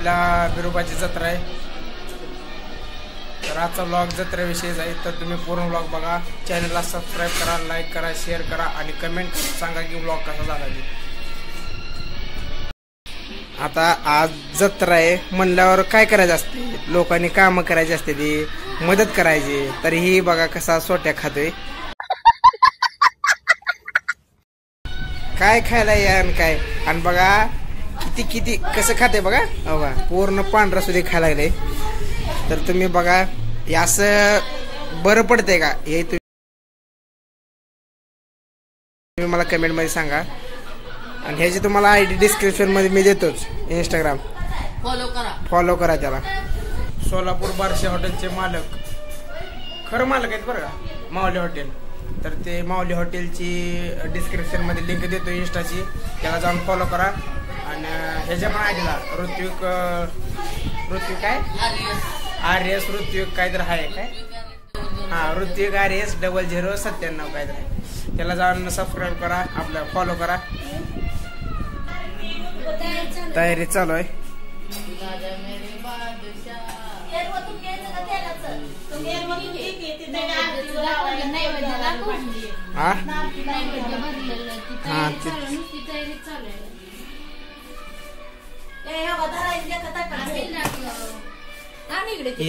आपल्या बिरोबाची जत्रा आहे. तर आजचा व्लॉग जत्रेविषयीच आहे. तर तुम्ही पूर्ण व्लॉग बघा. चॅनलला सबस्क्राईब करा, लाईक करा, शेअर करा आणि कमेंट सांगा की व्लॉग कसा झाला ते. आता आज जत्रा आहे म्हणल्यावर काय करायचं असते, लोकांनी कामं करायची असते, ती मदत करायची. तर ही बघा कसा सोट्या खातोय, काय खायला या काय. आणि बघा किती किती कसं खाते बघा. बघा पूर्ण पांढरा सुद्धा खायला लागले. तर तुम्ही बघा हे असं बरं पडतंय का हे तुम्ही मला कमेंट मध्ये सांगा. आणि ह्याची तुम्हाला आयडी डिस्क्रिप्शन मध्ये मी देतोच. इंस्टाग्राम फॉलो करा त्याला. सोलापूर बारशे हॉटेलचे मालक, खरं मालक आहेत बरं का, माऊली हॉटेल. तर ते माऊली हॉटेलची डिस्क्रिप्शन मध्ये लिंक देतो इंस्टाची, त्याला जाऊन फॉलो करा. आणि ह्याच्या पण आयडीला ऋत्विक काय RS ऋत्विक काहीतरी आहे काय, हां ऋत्विक RS 0097 काहीतरी आहे. त्याला जाऊन सबस्क्राईब करा, आपलं फॉलो करा. तयारी चालू आहे.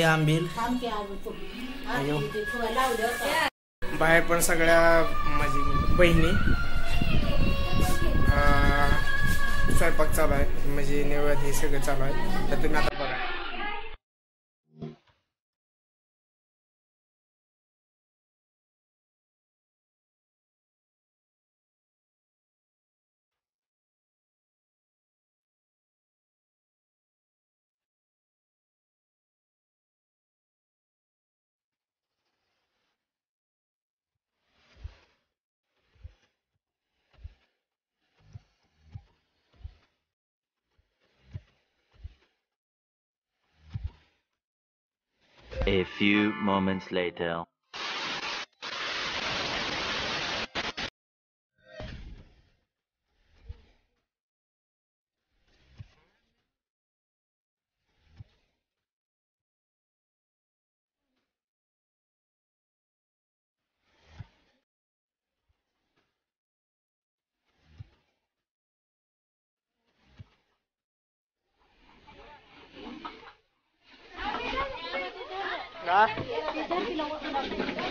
आंबील बाहेर पण सगळ्या माझी बहिणी स्वयंपाक चालू आहे, म्हणजे नैवेद्य हे सगळं चालू आहे. तर तुम्ही आता बघा. A few moments later.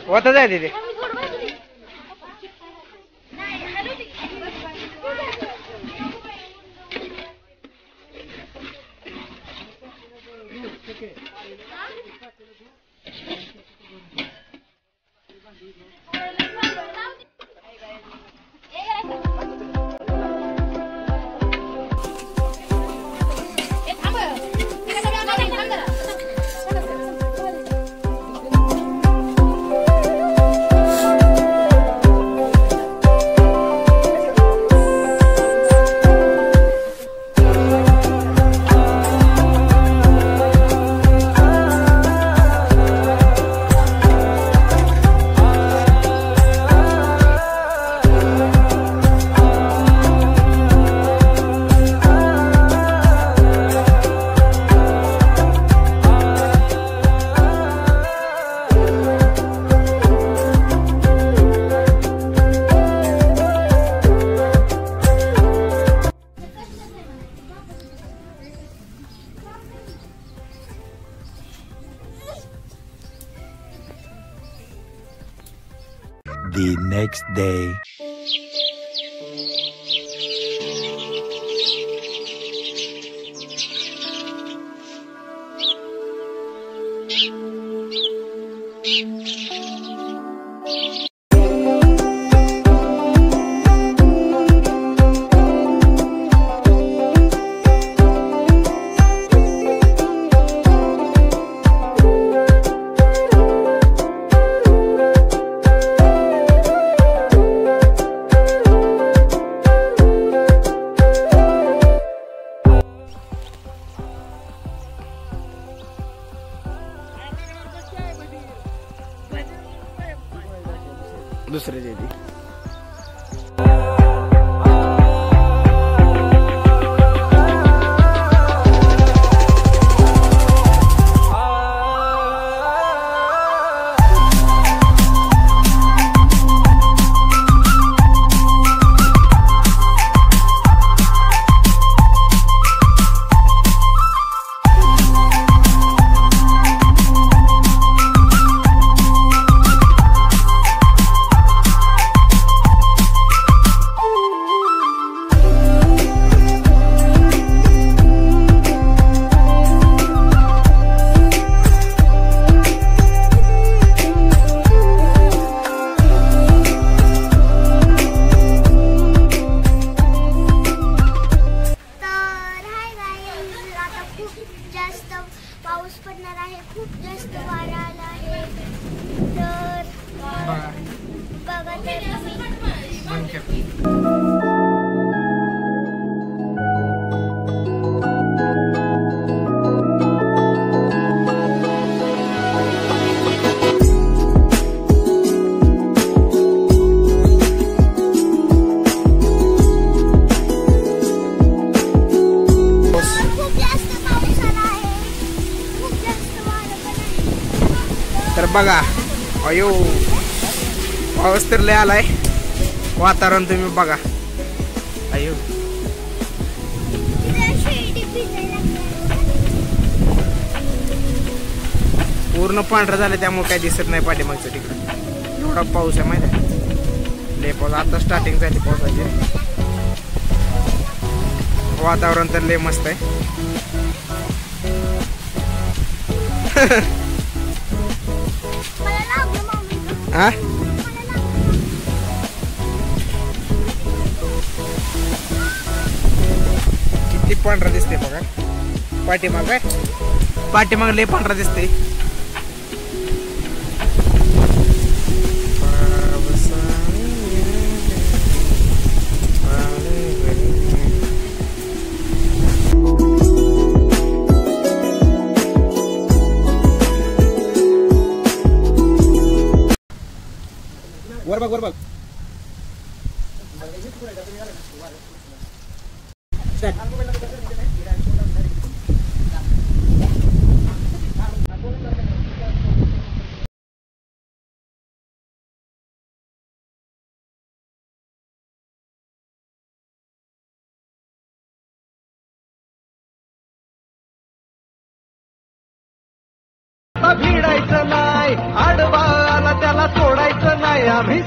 होत आहे तिथे. The next day. दुसरे जेदी आहे, खूप जास्त वारा आला आहे. तर बघा बघा तर तुम्ही. बंद कर. खूप जास्त पाऊस आला आहे, खूप जास्त वारा पण आहे. तर बघा अयो पाऊस तर लय आलाय. वातावरण तुम्ही बघा. अयो तिथे शेडी भिजायला लागल्या. पूर्ण पांढरं झालं त्यामुळे काही दिसत नाही पाठीमागचं तिकडं. एवढा पाऊस आहे माहिती आहे. लय पाऊस आता स्टार्टिंग झाली पावसाची. वातावरण तर लय मस्त आहे. मला लागलं मम्मी. हा मला लागलं. किती पांढरा दिसते बघा. पाठीमाग लय पांढरा दिसते. वर बघ वर बघ. भिडायचं नाही, आडवा आला त्याला सोडायचं नाही. आम्ही